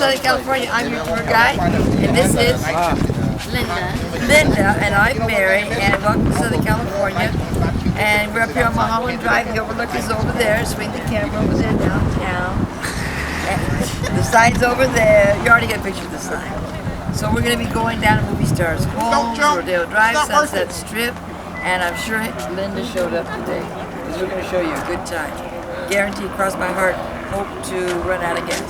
Southern California. I'm your tour guide, and this is Linda, and I'm Mary, and welcome to Southern California. And we're up here on Mulholland Drive. The overlook is over there. Swing the camera over there downtown. And the sign's over there. You already got a picture of the sign. So we're going to be going down to Movie Stars Homes, Rodeo Drive, Sunset Strip, and I'm sure Linda showed up today because we're going to show you a good time. Guaranteed, cross my heart, hope to run out of gas.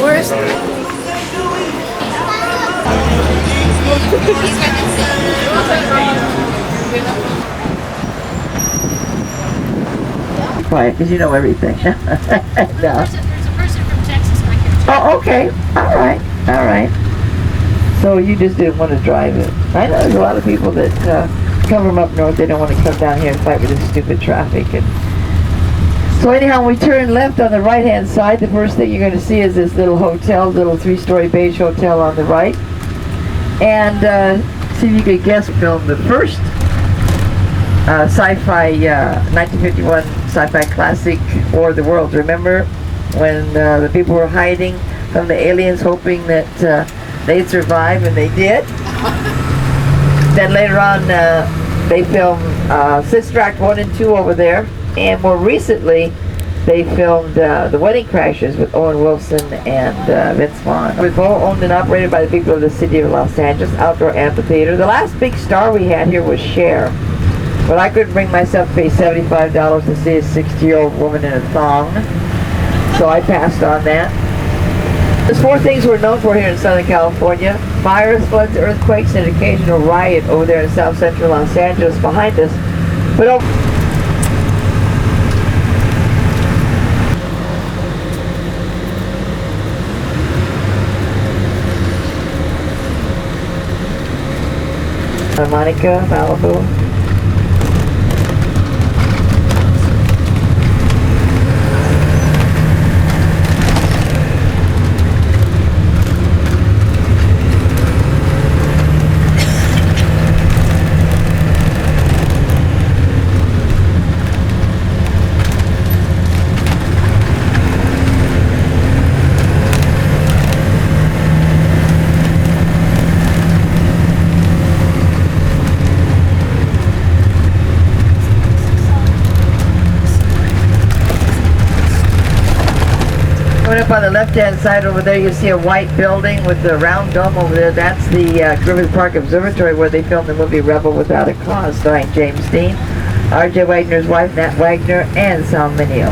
Where's quiet, because you know everything. No. There's a person from Texas back here. Oh, okay. All right. So you just didn't want to drive it. I know there's a lot of people that come from up north. They don't want to come down here and fight with this stupid traffic. And so anyhow, when we turn left on the right-hand side, the first thing you're going to see is this little hotel, little three-story beige hotel on the right. And see if you could guess, film the first sci-fi 1951 sci-fi classic, War of the Worlds. Remember when the people were hiding from the aliens, hoping that they'd survive, and they did. Then later on, they filmed Sister Act 1 and 2 over there, and more recently, they filmed The Wedding Crashers with Owen Wilson and Vince Vaughn. It was all owned and operated by the people of the city of Los Angeles Outdoor Amphitheater. The last big star we had here was Cher. But I couldn't bring myself to pay $75 to see a 60-year-old woman in a thong, so I passed on that. There's 4 things we're known for here in Southern California: fires, floods, earthquakes, and an occasional riot over there in South Central Los Angeles behind us. But Monica, Malibu. Up on the left-hand side over there, you see a white building with the round dome over there. That's the Griffith Park Observatory, where they filmed the movie Rebel Without a Cause, starring James Dean, R.J. Wagner's wife, Nat Wagner, and Sal Mineo.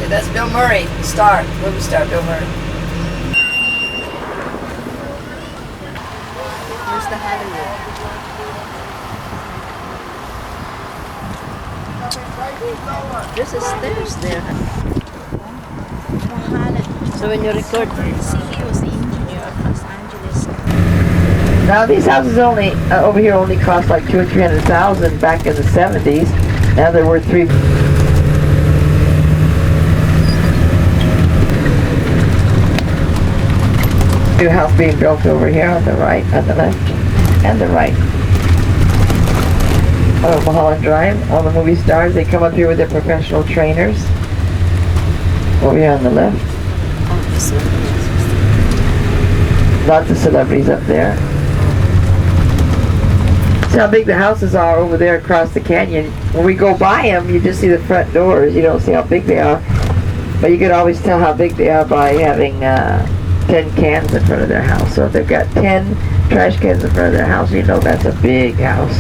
That's Bill Murray, movie star Bill Murray. Where's the Hollywood? There's a stairs there. Mohammed. So when you record, See, he was the engineer of Los Angeles. now these houses only over here only cost like $200,000 or $300,000 back in the 70s. Now they're worth New house being built over here on the right, on the left, and the right. Oh, Mulholland Drive, all the movie stars, they come up here with their professional trainers. Over here on the left. Lots of celebrities up there. See how big the houses are over there across the canyon. When we go by them, you just see the front doors. You don't see how big they are. But you can always tell how big they are by having 10 cans in front of their house. So if they've got 10 trash cans in front of their house, you know that's a big house.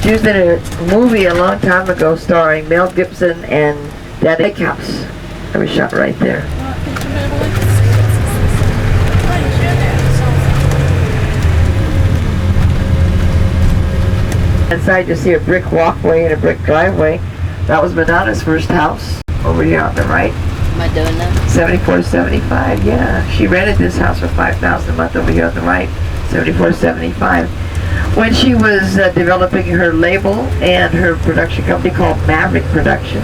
She was in a movie a long time ago starring Mel Gibson and Danny House. It was shot right there. Inside you see a brick walkway and a brick driveway. That was Madonna's first house over here on the right. Madonna. 7475, yeah. She rented this house for $5,000 a month over here on the right. 7475. When she was developing her label and her production company called Maverick Productions.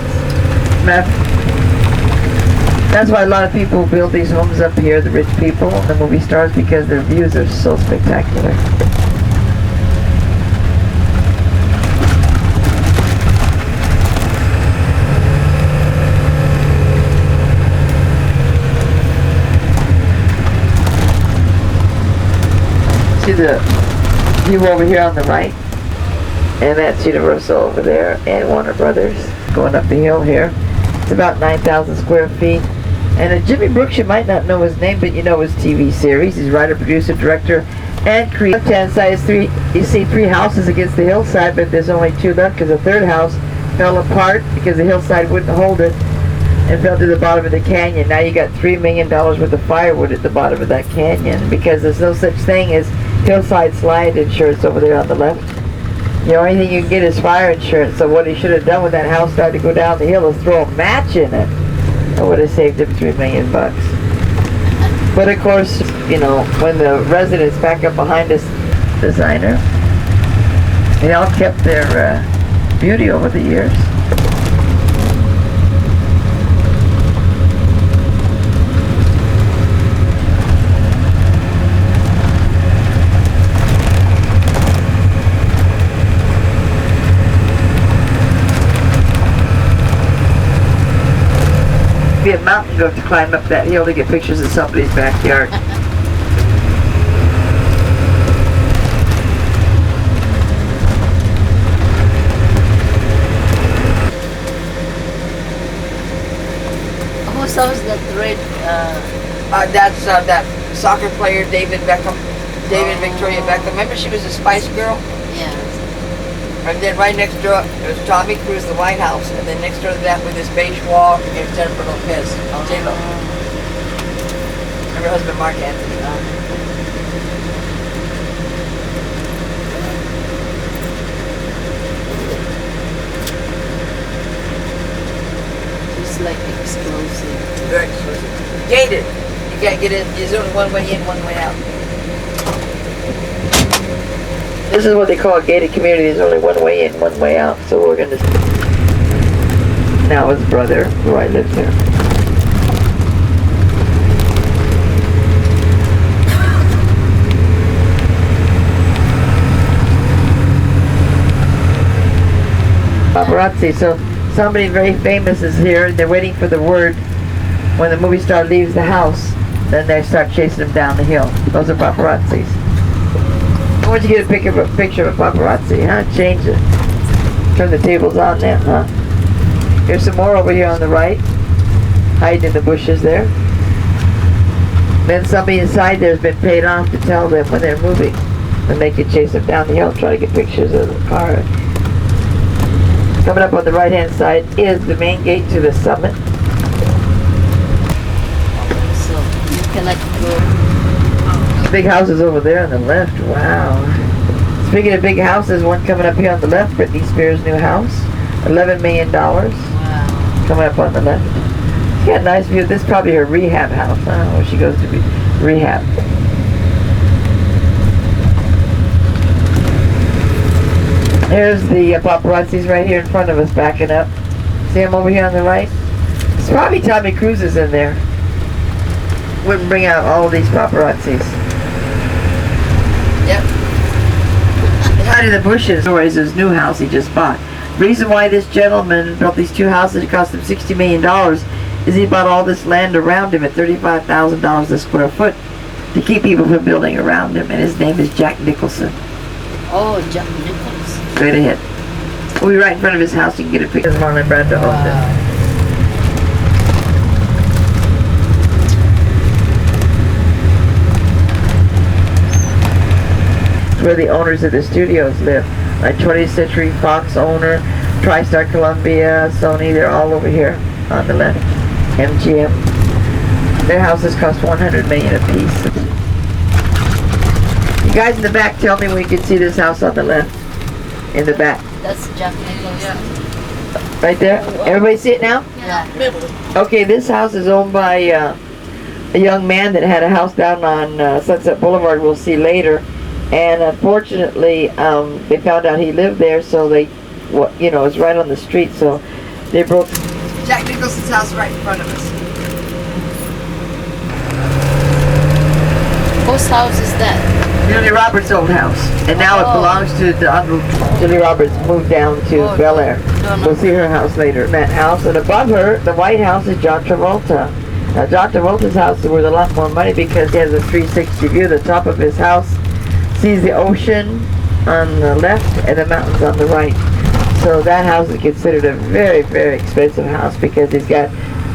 That's why a lot of people build these homes up here, the rich people, the movie stars, because their views are so spectacular. See the view over here on the right? And that's Universal over there and Warner Brothers going up the hill here. It's about 9,000 square feet. And Jimmy Brooks, you might not know his name, but you know his TV series. He's writer, producer, director, and creator. Left-hand side is you see three houses against the hillside, but there's only two left because the third house fell apart because the hillside wouldn't hold it and fell to the bottom of the canyon. Now you got $3 million worth of firewood at the bottom of that canyon because there's no such thing as hillside slide insurance over there on the left. The only thing you can get is fire insurance. So what he should have done when that house started to go down the hill is throw a match in it. I would have saved him $3 million. But of course, you know, when the residents back up behind this designer, they all kept their beauty over the years. Be a mountain you have to climb up that hill to get pictures of somebody's backyard. Who's that red? That's that soccer player David Beckham, Victoria Beckham. Remember she was a Spice Girl? Yeah. And then right next door, there's Tommy Cruise, the White House, and then next door to that with this beige wall is Jennifer Lopez, J-Lo. And her husband Mark Anthony. It's like exclusive. Very exclusive. Gated. You can't get in. There's only one way in, one way out. This is what they call a gated community. There's only one way in, one way out. So we're gonna. Now his brother, who I live there. Paparazzi. So somebody very famous is here, and they're waiting for the word. When the movie star leaves the house, then they start chasing him down the hill. Those are paparazzis. Once you get a picture of a paparazzi, huh? Change it. Turn the tables on them, huh? Here's some more over here on the right. Hiding in the bushes there. Then somebody inside there has been paid off to tell them when they're moving. Then they can chase them down the hill and try to get pictures of the car. Coming up on the right hand side is the main gate to the summit. So you cannot go. Big houses over there on the left. Wow. Speaking of big houses, one coming up here on the left, Britney Spears' new house. $11 million. Wow. Coming up on the left. She got a nice view. This is probably her rehab house, huh? Where she goes to be rehab. There's the paparazzis right here in front of us backing up. See them over here on the right? It's probably Tommy Cruise is in there. Wouldn't bring out all of these paparazzis. Yep. Hide in the bushes. Is his new house he just bought. The reason why this gentleman built these two houses, it cost him $60 million, is he bought all this land around him at $35,000 a square foot to keep people from building around him. And his name is Jack Nicholson. Oh, Jack Nicholson. Straight ahead. We'll be right in front of his house. You can get a picture of Marlon Brando owned it. Where the owners of the studios live. Like 20th Century Fox owner, TriStar Columbia, Sony, they're all over here on the left. MGM. Their houses cost $100 million apiece. You guys in the back, tell me when you can see this house on the left. in the back. That's Jack Nicholson. Right there. Everybody see it now? Yeah. Okay, this house is owned by a young man that had a house down on Sunset Boulevard. We'll see later. And unfortunately, they found out he lived there, so they, it's right on the street, so they broke Jack Nicholson's house right in front of us. Whose house is that? Julie Roberts' old house, and now it Oh. belongs to Julie Roberts. Moved down to Oh, Bel Air. no, no. We'll see her house later. That house, and above her, the White House is John Travolta. Now, John Travolta's house is worth a lot more money because he has a 360 view. The top of his house sees the ocean on the left and the mountains on the right. So that house is considered a very, very expensive house because he's got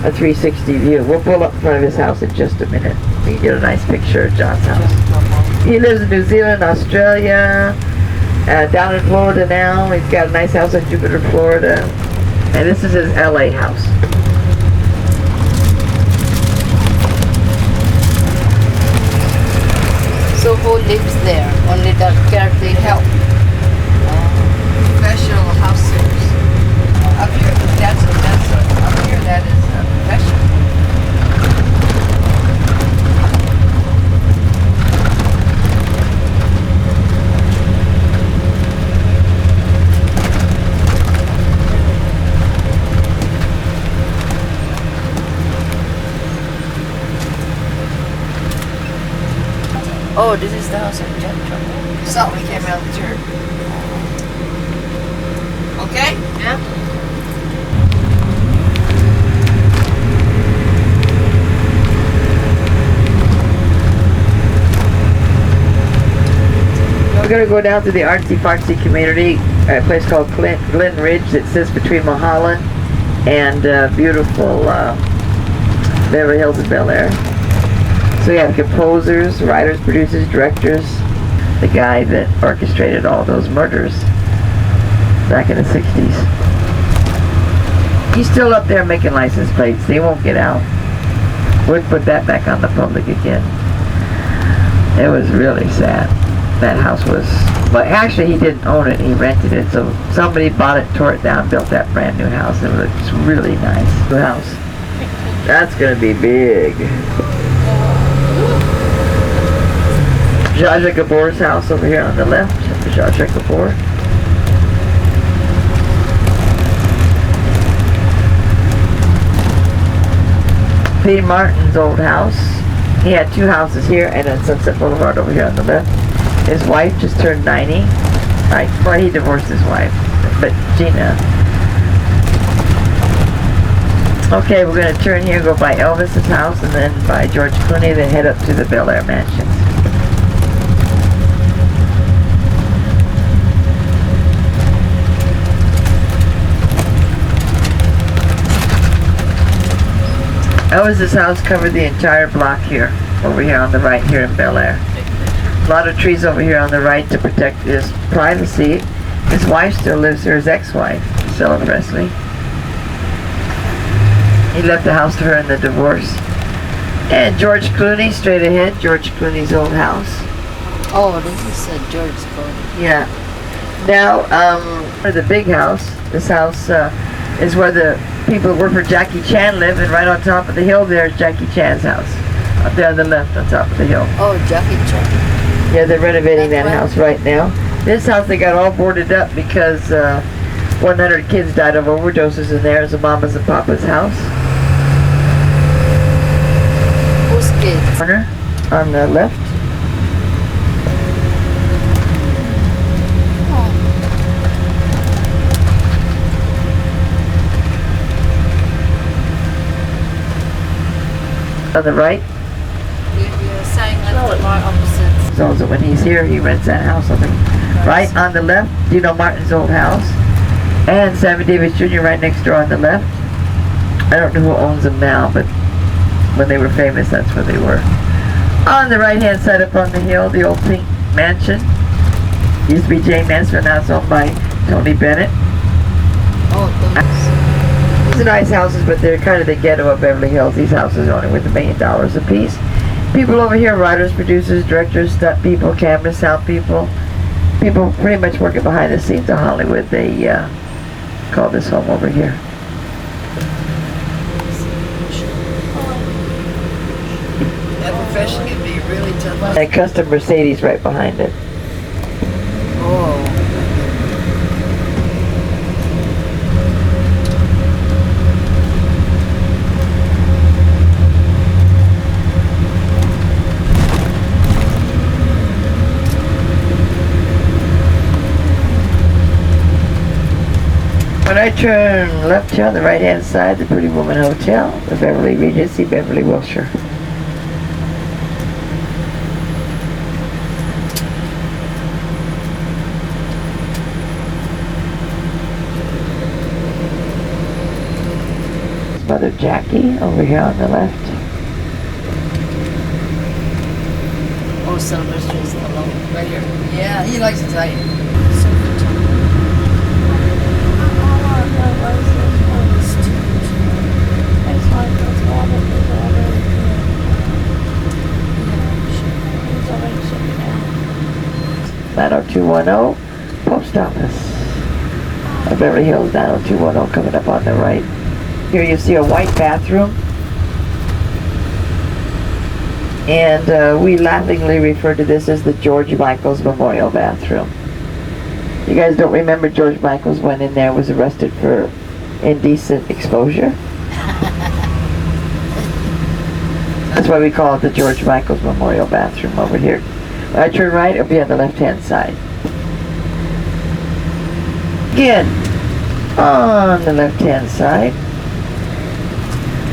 a 360 view. We'll pull up in front of his house in just a minute. We can get a nice picture of John's house. He lives in New Zealand, Australia, down in Florida now. He's got a nice house in Jupiter, Florida. And this is his LA house. So who lives there? Only the caretaker? Help. Professional house sitters. Up here, up here, that is professional. Oh, this is the house of Jack Travolta. Saw when we came out of the church. Okay? Yeah. We're going to go down to the artsy fartsy community, a place called Glen Ridge that sits between Mulholland and beautiful Beverly Hills and Bel Air. So we have composers, writers, producers, directors. The guy that orchestrated all those murders back in the 60s. He's still up there making license plates. They won't get out. We'll put that back on the public again. It was really sad. That house was, but actually he didn't own it, he rented it. So somebody bought it, tore it down, built that brand new house. It was really nice. New house. That's gonna be big. Zsa Zsa Gabor's house over here on the left. Zsa Zsa Gabor. P. Martin's old house. He had two houses here and then Sunset Boulevard over here on the left. His wife just turned 90. Right, well, he divorced his wife, but Gina. Okay, we're going to turn here and go by Elvis's house and then by George Clooney, then head up to the Bel Air Mansions. Elvis's house covered the entire block here, over here on the right here in Bel Air. A lot of trees over here on the right to protect his privacy. His wife still lives there, his ex-wife, Priscilla Presley. He left the house to her in the divorce. And George Clooney, straight ahead, George Clooney's old house. Oh, this is a George Clooney. Yeah. Now, for the big house, this house is where the people who work for Jackie Chan live, and right on top of the hill there is Jackie Chan's house. Up there on the left, on top of the hill. Oh, Jackie Chan. Yeah, they're renovating that That's house right now. This house, they got all boarded up because 100 kids died of overdoses in there. It's a mama's and papa's house. Who's kids? Corner on the left. On the right. You're saying that the right opposites. So when he's here, he rents that house on the right. On the left, Dino Martin's old house. And Sammy Davis Jr. right next door on the left. I don't know who owns them now, but when they were famous, that's where they were. On the right-hand side up on the hill, the old pink mansion. Used to be Jane Mansfield, now it's owned by Tony Bennett. Oh, those. These are nice houses, but they're kind of the ghetto of Beverly Hills. These houses are only worth $1 million a piece. People over here, writers, producers, directors, stunt people, camera, sound people. people pretty much working behind the scenes of Hollywood. They call this home over here. That profession can be really tough. And a custom Mercedes right behind it. Oh. When I turn left here on the right-hand side, the Pretty Woman Hotel, the Beverly Regency, Beverly, Wilshire. Mother Jackie over here on the left. Oh, Sylvester Stallone. Right here. Yeah, he likes Italian. Nine 90210 Post Office. Beverly Hills 90210 coming up on the right. Here you see a white bathroom. And we laughingly refer to this as the George Michaels Memorial Bathroom. You guys don't remember George Michaels went in there, was arrested for indecent exposure? That's why we call it the George Michaels Memorial Bathroom over here. When I turn right, it'll be on the left-hand side. Again, on the left-hand side,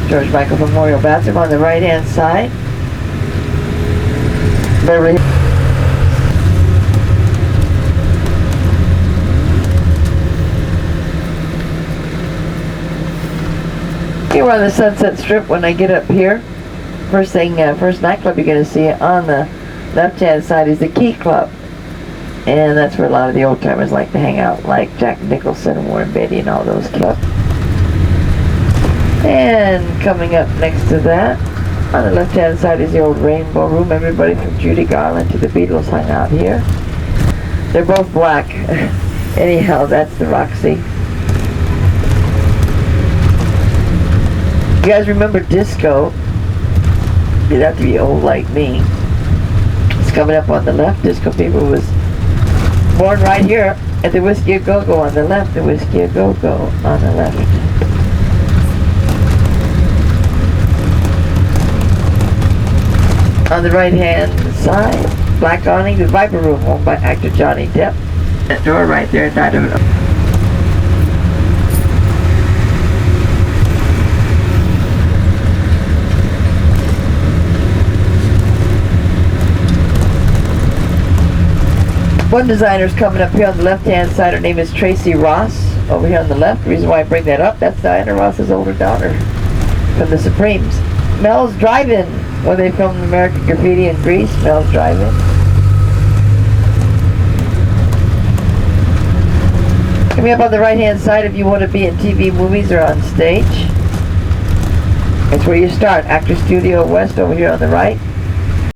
George Michael Memorial Bathroom. On the right-hand side, Beverly. Here we're on the Sunset Strip. When I get up here, first nightclub you're going to see on the left-hand side is the Key Club. And that's where a lot of the old-timers like to hang out, like Jack Nicholson and Warren Beatty and all those clubs. And coming up next to that, on the left-hand side is the old Rainbow Room. Everybody from Judy Garland to the Beatles hung out here. They're both black. Anyhow, that's the Roxy. You guys remember disco? You'd have to be old like me. It's coming up on the left. Disco Fever was born right here at the Whiskey A Go Go on the left. The Whiskey A Go Go on the left. On the right-hand side, black awning, the Viper Room, owned by actor Johnny Depp. That door right there, I don't know. One designer's coming up here on the left-hand side. Her name is Tracy Ross. Over here on the left, the reason why I bring that up, that's Diana Ross's older daughter from the Supremes. Mel's Drive-In. Well, they filmed American Graffiti in Greece. Mel's Drive-In. Coming up on the right-hand side, if you want to be in TV, movies, or on stage, that's where you start. Actor Studio West over here on the right.